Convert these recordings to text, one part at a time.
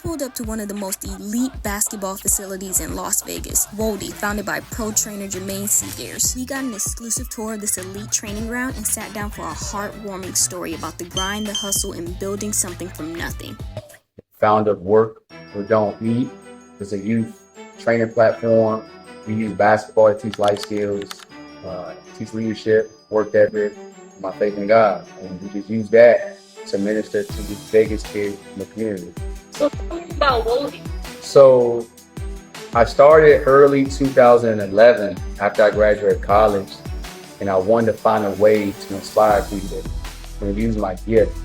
pulled up to one of the most elite basketball facilities in Las Vegas, Wode, founded by pro trainer Jermaine. We got an exclusive tour of this elite training ground and sat down for a heartwarming story about the grind, the hustle, and building something from nothing. Founder of Work or Don't Eat. It's a youth training platform. We use basketball to teach life skills, teach leadership, work ethic, my faith in God. And we just use that to minister to the Vegas kids in the community. So tell me about Wode. So I started early 2011 after I graduated college, and I wanted to find a way to inspire people and use my gift,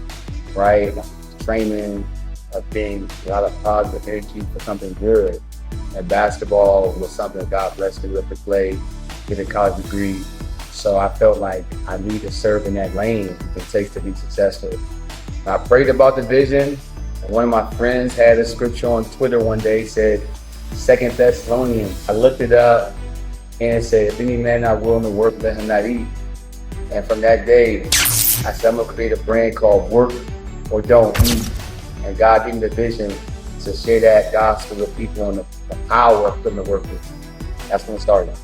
right? Training, being a lot of positive energy for something good. And basketball was something that God blessed me with to play, get a college degree. So I felt like I need to serve in that lane it takes to be successful. And I prayed about the vision. And one of my friends had a scripture on Twitter one day, said, 2 Thessalonians. I looked it up and it said, if any man not willing to work, let him not eat. And from that day, I said, I'm gonna create a brand called Work or Don't Eat. And God gave me the vision to share that gospel with people and the power of putting the work in. That's when it started.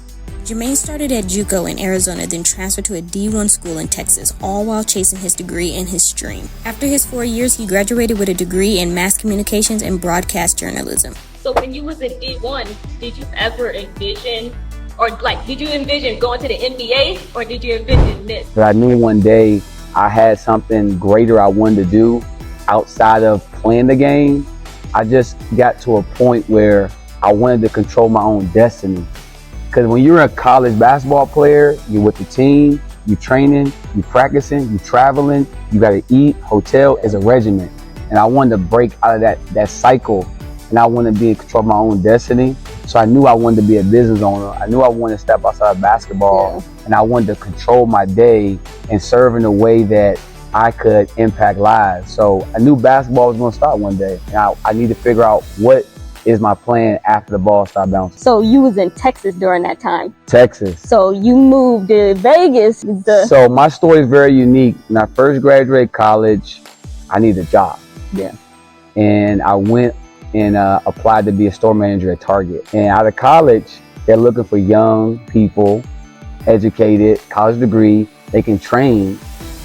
Jermaine started at JUCO in Arizona, then transferred to a D1 school in Texas, all while chasing his degree and his dream. After his 4 years, he graduated with a degree in mass communications and broadcast journalism. So when you was in D1, did you ever envision, or did you envision going to the NBA, or did you envision this? But I knew one day I had something greater I wanted to do outside of playing the game. I just got to a point where I wanted to control my own destiny. Because when you're a college basketball player, you're with the team, you training, you practicing, you traveling, you got to eat, hotel is a regimen. And I wanted to break out of that cycle, and I wanted to be in control of my own destiny. So I knew I wanted to be a business owner. I knew I wanted to step outside of basketball, and I wanted to control my day and serve in a way that I could impact lives. So I knew basketball was going to start one day. And I need to figure out what is my plan after the ball started bouncing. So you was in Texas during that time? Texas. So you moved to Vegas? So my story is very unique. When I first graduated college, I needed a job. Yeah. And I went and applied to be a store manager at Target. And out of college, they're looking for young people, educated, college degree, they can train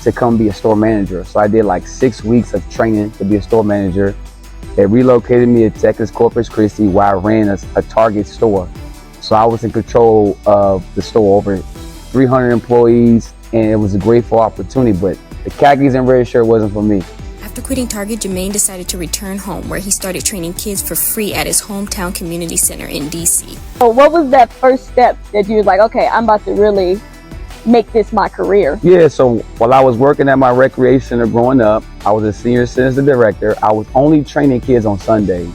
to come be a store manager. So I did like 6 weeks of training to be a store manager. They relocated me to Texas Corpus Christi, where I ran a Target store. So I was in control of the store, over 300 employees, and it was a grateful opportunity, but the khakis and red shirt wasn't for me. After quitting Target, Jermaine decided to return home, where he started training kids for free at his hometown community center in DC. So what was that first step that you was like, okay, I'm about to really make this my career? Yeah, so while I was working at my recreation center growing up, I was a senior citizen director. I was only training kids on Sundays,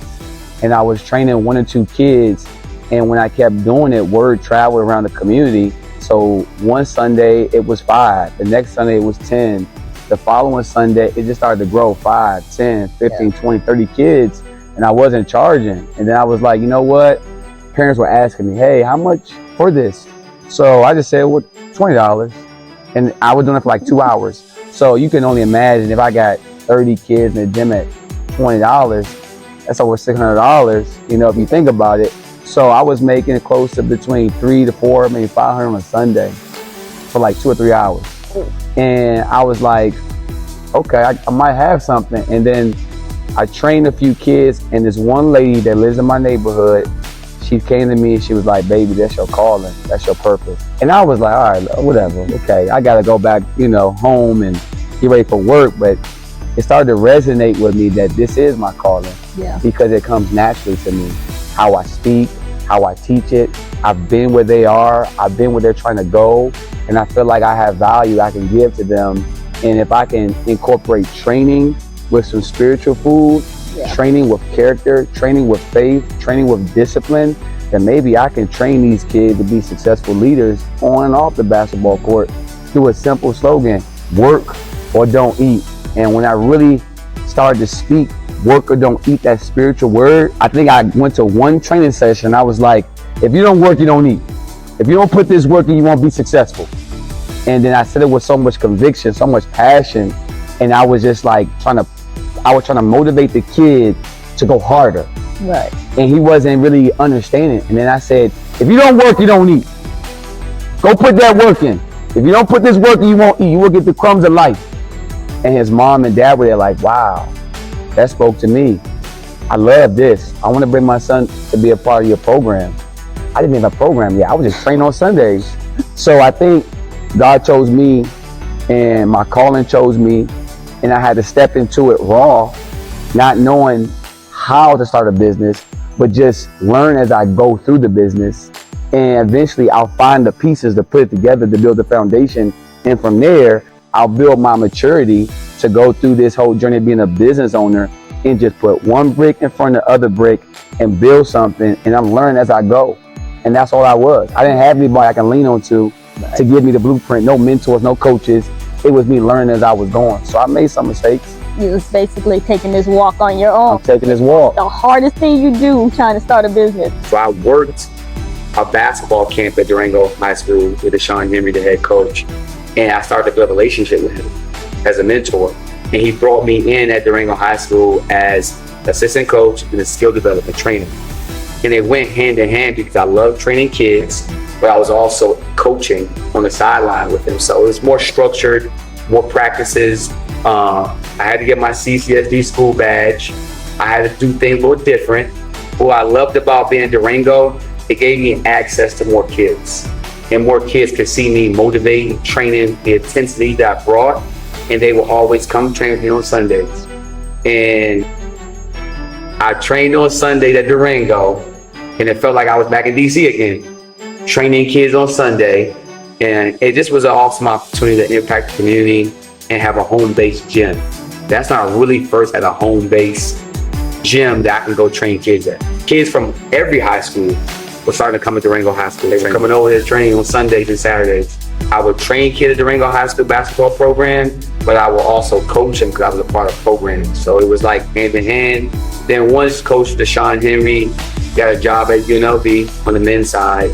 and I was training 1 or 2 kids. And when I kept doing it, word traveled around the community. So one Sunday it was 5, the next Sunday it was 10. The following Sunday, it just started to grow, 5, 10, 15, 20, 30 kids, and I wasn't charging. And then I was like, you know what? Parents were asking me, hey, how much for this? So I just said, well, $20. And I was doing it for like 2 hours. So you can only imagine if I got 30 kids in the gym at $20, that's over $600, you know, if you think about it. So I was making it close to between 3 to 4, maybe 500 on a Sunday for like 2 or 3 hours. And I was like, okay, I might have something. And then I trained a few kids, and this one lady that lives in my neighborhood, she came to me and she was like, baby, that's your calling, that's your purpose. And I was like, all right, whatever, okay, I gotta go back, you know, home and get ready for work. But it started to resonate with me that this is my calling, because it comes naturally to me. How I speak, how I teach it. I've been where they are, I've been where they're trying to go, and I feel like I have value I can give to them. And if I can incorporate training with some spiritual food, training with character, training with faith, training with discipline, then maybe I can train these kids to be successful leaders on and off the basketball court through a simple slogan, work or don't eat. And when I really started to speak work or don't eat, that spiritual word, I think I went to one training session. I was like, if you don't work, you don't eat. If you don't put this work in, you won't be successful. And then I said it with so much conviction, so much passion. And I was just like trying to motivate the kid to go harder. Right. And he wasn't really understanding. And then I said, if you don't work, you don't eat. Go put that work in. If you don't put this work in, you won't eat. You will get the crumbs of life. And his mom and dad were there like, wow, that spoke to me. I love this. I want to bring my son to be a part of your program. I didn't have a program yet. I was just training on Sundays. So I think God chose me and my calling chose me, and I had to step into it raw, not knowing how to start a business, but just learn as I go through the business. And eventually I'll find the pieces to put it together to build the foundation. And from there, I'll build my maturity to go through this whole journey of being a business owner and just put one brick in front of the other brick and build something. And I'm learning as I go. And that's all I was. I didn't have anybody I can lean on to give me the blueprint, no mentors, no coaches. It was me learning as I was going. So I made some mistakes. You was basically taking this walk on your own. I'm taking this walk. The hardest thing you do trying to start a business. So I worked a basketball camp at Durango High School with Sean Henry, the head coach. And I started to build a relationship with him as a mentor. And he brought me in at Durango High School as assistant coach and a skill development trainer. And it went hand in hand because I love training kids, but I was also coaching on the sideline with them. So it was more structured, more practices. I had to get my CCSD school badge. I had to do things a little different. What I loved about being Durango, it gave me access to more kids. And more kids could see me motivating, training, the intensity that I brought. And they will always come train with me on Sundays. And I trained on Sunday at Durango, and it felt like I was back in DC again, training kids on Sunday. And it just was an awesome opportunity to impact the community and have a home-based gym. That's when I really first had a home-based gym that I can go train kids at. Kids from every high school were starting to come to Durango High School. They were coming over here training on Sundays and Saturdays. I would train kids at Durango High School basketball program, but I will also coach them because I was a part of programming. So it was like hand in hand. Then once Coach Deshaun Henry got a job at UNLV on the men's side,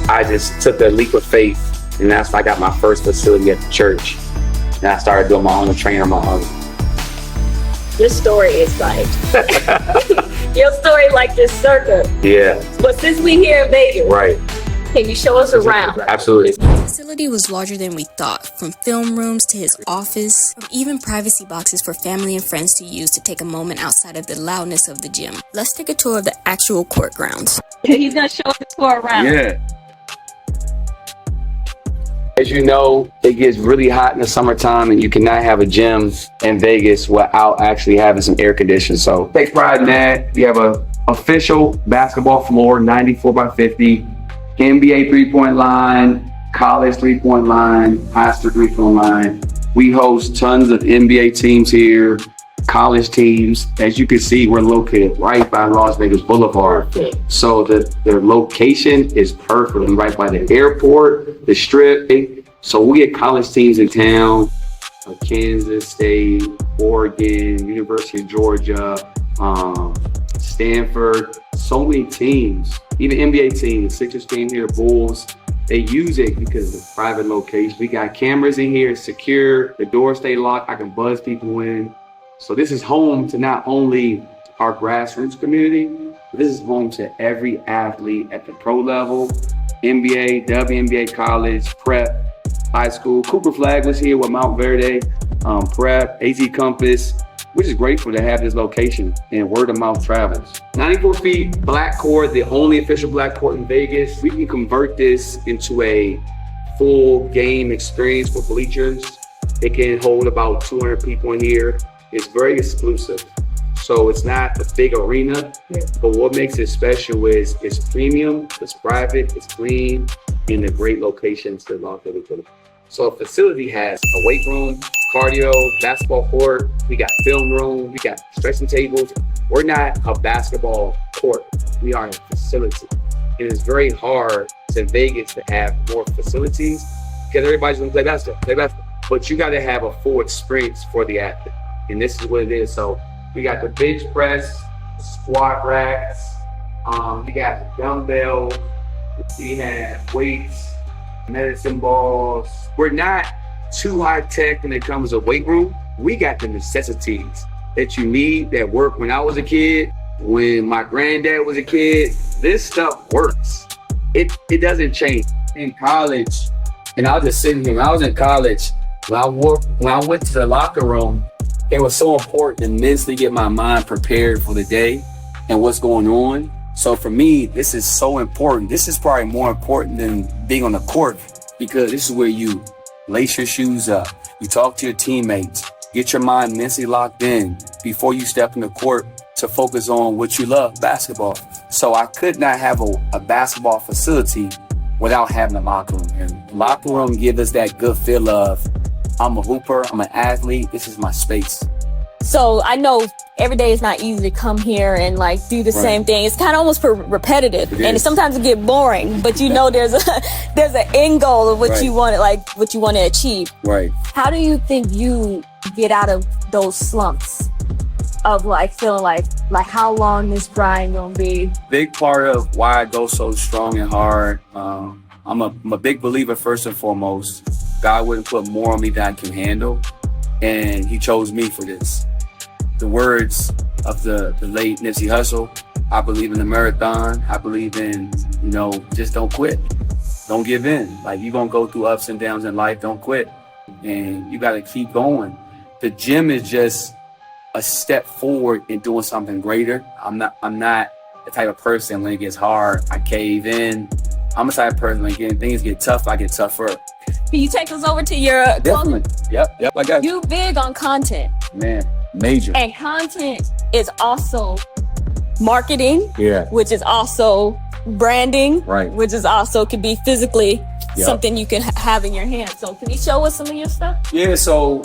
I just took the leap of faith, and that's when I got my first facility at the church. And I started doing my own training on my own. Your story is like, your story like this circle. Yeah. But since we here in Vegas, Right. can you show us around? Absolutely. The facility was larger than we thought, from film rooms to his office, from even privacy boxes for family and friends to use to take a moment outside of the loudness of the gym. Let's take a tour of the actual court grounds. He's gonna show us the tour around. Yeah. As you know, it gets really hot in the summertime, and you cannot have a gym in Vegas without actually having some air conditioning. So take pride in that. We have a official basketball floor, 94 by 50, NBA three-point line, college three-point line, high school three-point line. We host tons of NBA teams here, college teams. As you can see, we're located right by Las Vegas Boulevard. So the location is perfect. We're right by the airport, the strip. So we get college teams in town, Kansas State, Oregon, University of Georgia, Stanford, so many teams, even NBA teams, Sixers team here, Bulls. They use it because of the private location. We got cameras in here, it's secure, the doors stay locked, I can buzz people in. So this is home to not only our grassroots community, but this is home to every athlete at the pro level, NBA, WNBA, college, prep, high school. Cooper Flag was here with Mount Verde, prep, AZ Compass. We're just grateful to have this location, and word of mouth travels. 94 feet, black court, the only official black court in Vegas. We can convert this into a full game experience for bleachers. It can hold about 200 people in here. It's very exclusive. So it's not a big arena, but what makes it special is it's premium, it's private, it's clean, and a great location to Las Vegas. So a facility has a weight room, cardio, basketball court, we got film room, we got stretching tables. We're not a basketball court, we are a facility. It is very hard in Vegas to have more facilities because everybody's gonna play basketball. But you gotta have a full experience for the athlete. And this is what it is. So we got the bench press, squat racks, we got the dumbbells, we have weights, medicine balls. We're not too high tech when it comes to weight room. We got the necessities that you need that worked when I was a kid, when my granddad was a kid. This stuff works. It doesn't change. In college, and I was just sitting here, when I was in college, when I went to the locker room, it was so important to mentally get my mind prepared for the day and what's going on. So for me, this is so important. This is probably more important than being on the court, because this is where you lace your shoes up, you talk to your teammates, get your mind mentally locked in before you step in the court to focus on what you love, basketball. So I could not have a basketball facility without having a locker room. And the locker room gives us that good feel of, I'm a hooper, I'm an athlete, this is my space. So I know every day is not easy to come here and like do the same thing. It's kind of almost repetitive, and sometimes it get boring. But you know, there's an end goal of what you want, like what you want to achieve. Right. How do you think you get out of those slumps of like feeling like how long this grind gonna be? Big part of why I go so strong and hard. I'm a big believer, first and foremost. God wouldn't put more on me than I can handle, and He chose me for this. The words of the late Nipsey Hussle, I believe in the marathon. I believe in, just don't quit. Don't give in. Like, you're going to go through ups and downs in life. Don't quit. And you got to keep going. The gym is just a step forward in doing something greater. I'm not the type of person when it gets hard, I cave in. I'm the type of person when things get tough, I get tougher. Can you take us over to your Definitely. Yep, I got you. Big on content. Man, major. And content is also marketing, which is also branding, right, which is also could be physically something you can have in your hand. So can you show us some of your stuff? Yeah, so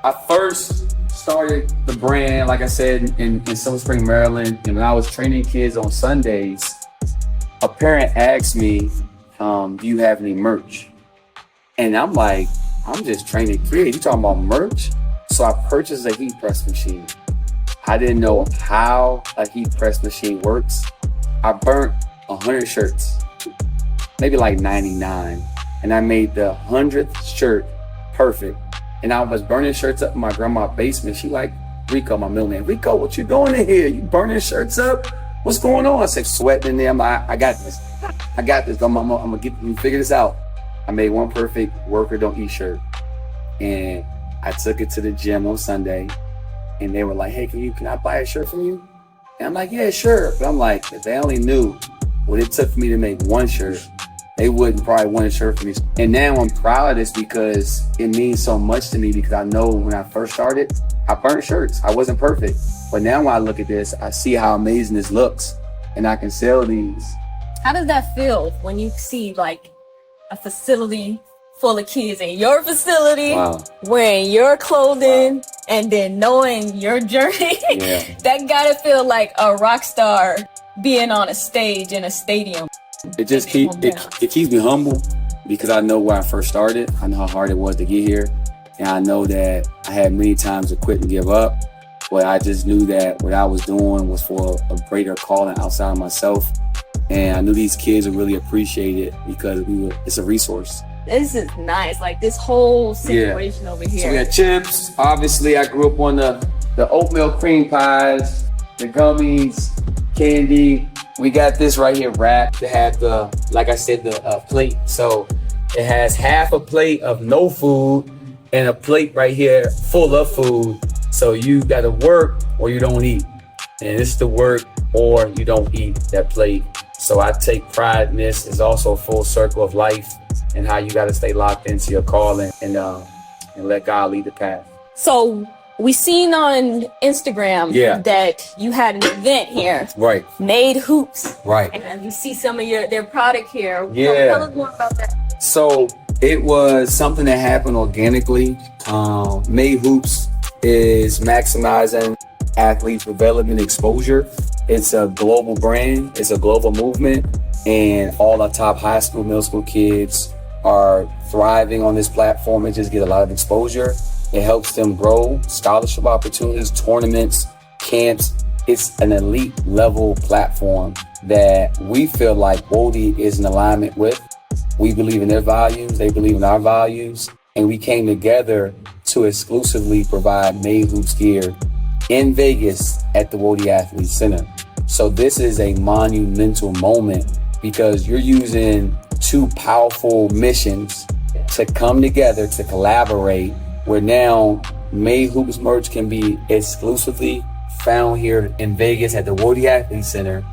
I first started the brand, like I said, in Silver Spring, Maryland. And when I was training kids on Sundays, a parent asked me, do you have any merch? And I'm like, I'm just training kids. You talking about merch? So I purchased a heat press machine. I didn't know how a heat press machine works. I burnt 100 shirts, maybe like 99. And I made the 100th shirt perfect. And I was burning shirts up in my grandma's basement. She like, Rico, my middle name. Rico, what you doing in here? You burning shirts up? What's going on? I said, sweating in there. I'm like, I got this. I'm gonna figure this out. I made one perfect worker don't eat shirt. And I took it to the gym on Sunday, and they were like, hey, can I buy a shirt from you? And I'm like, yeah, sure. But I'm like, if they only knew what it took for me to make one shirt, they wouldn't probably want a shirt from me. And now I'm proud of this because it means so much to me, because I know when I first started, I burnt shirts. I wasn't perfect. But now when I look at this, I see how amazing this looks, and I can sell these. How does that feel when you see like a facility full of kids in your facility, wearing your clothing, and then knowing your journey? That gotta feel like a rock star being on a stage in a stadium. It just keeps me humble, because I know where I first started. I know how hard it was to get here, and I know that I had many times to quit and give up. But I just knew that what I was doing was for a greater calling outside of myself, and I knew these kids would really appreciate it because it's a resource. This is nice, like this whole situation over here. So we got chips. Obviously, I grew up on the oatmeal cream pies, the gummies, candy. We got this right here wrapped to have like I said, the plate. So it has half a plate of no food and a plate right here full of food. So you got to work or you don't eat. And it's the work or you don't eat that plate. So I take pride in this. It's also a full circle of life and how you got to stay locked into your calling and let God lead the path. So we seen on Instagram that you had an event here. Right. Made Hoops. Right. And you see some of their product here. Yeah. Tell us more about that. So it was something that happened organically. Made Hoops is maximizing athlete development exposure. It's a global brand. It's a global movement. And all our top high school, middle school kids are thriving on this platform and just get a lot of exposure. It helps them grow, scholarship opportunities, tournaments, camps. It's an elite level platform that we feel like Wode is in alignment with. We believe in their values, they believe in our values, and we came together to exclusively provide Made Hoops gear in Vegas at the Wode Athlete Center. So this is a monumental moment because you're using two powerful missions to come together to collaborate, where now Made Hoops merch can be exclusively found here in Vegas at the Wode Athlete Center.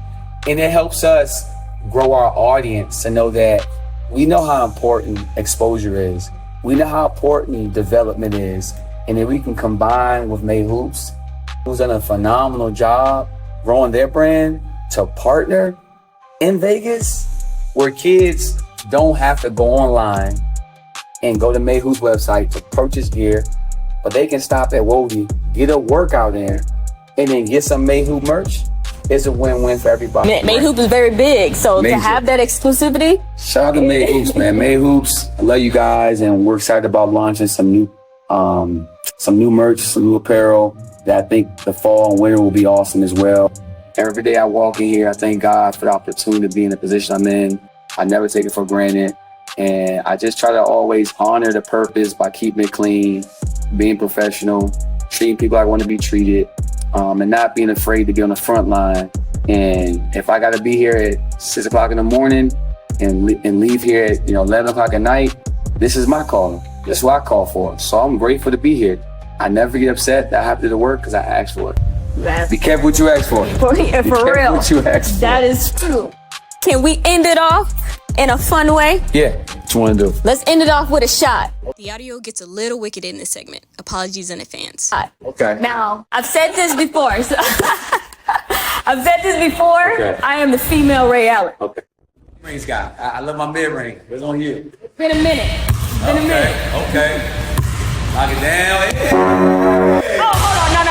And it helps us grow our audience to know that we know how important exposure is. We know how important development is. And then we can combine with Made Hoops, who's done a phenomenal job growing their brand, to partner in Vegas, where kids don't have to go online and go to Made Hoops website to purchase gear, but they can stop at Wode, get a workout in, and then get some Made Hoop merch. It's a win-win for everybody. Made Hoop is very big, so Major. To have that exclusivity. Shout out to Made Hoops, man. Made Hoops, I love you guys, and we're excited about launching some new merch, some new apparel that I think the fall and winter will be awesome as well. Every day I walk in here, I thank God for the opportunity to be in the position I'm in. I never take it for granted. And I just try to always honor the purpose by keeping it clean, being professional, treating people like I want to be treated, and not being afraid to be on the front line. And if I got to be here at 6 o'clock in the morning and leave here at 11 o'clock at night, this is my call. This is what I call for. So I'm grateful to be here. I never get upset that I have to do the work because I asked for it. Be careful what you ask for. For real. What you ask for. That is true. Can we end it off in a fun way? Yeah, what you want to do? Let's end it off with a shot. The audio gets a little wicked in this segment. Apologies in advance. Okay. Now, I've said this before. So Okay. I am the female Ray Allen. Okay. Mid-range guy. I love my mid-range. What's on you? It's been a minute. Okay. Lock it down. Oh, hold on. No.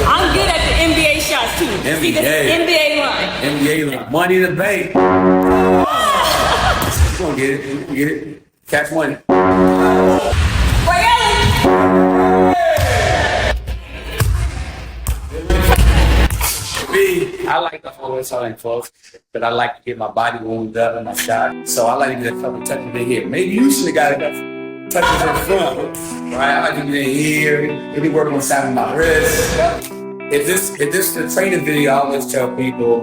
I'm good at the NBA shots too. See, this is NBA line. NBA line. Money in the bank. You gonna get it. You get it. Catch money. Ray Allen. Me, I like to hold it so in close, but I like to get my body warmed up and my shot. So I like to get a couple touches in here. Maybe you should have got a couple touches in front, right? I like to get in here, maybe work on the side of my wrist. If this the training video, I always tell people,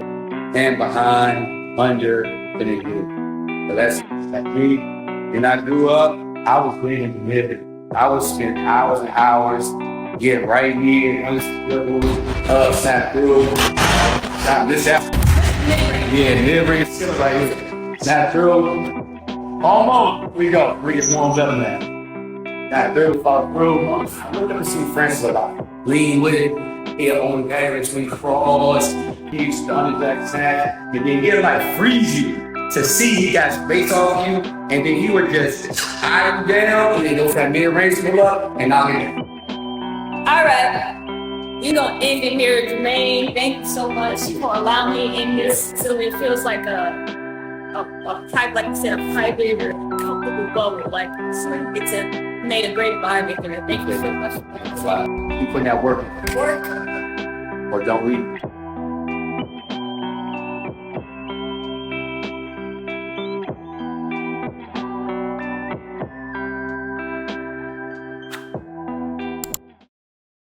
stand behind, under, and then you. So that's me. When I grew up, I was really committed. I would spend hours and hours getting right here, snap through, snap this out. Yeah, mid-range skills right here. Snap through. Almost. We go. We get warmed up now. Snap through, follow through. Look at some friends a lot. Lean with it. Here on the average between cross, huge stunning back snap, and then he'll like freeze you to see he got space off you, and then he would just hide you down, and then go for that mid-range pull up, and knock it in. All right. We're going to end it here, Jermaine. Thank you so much for allowing me in this facility. It feels like a private, like you said, a private or comfortable bubble. Like, it's made a great environment here. Thank you so much. You putting that work in. Or don't we?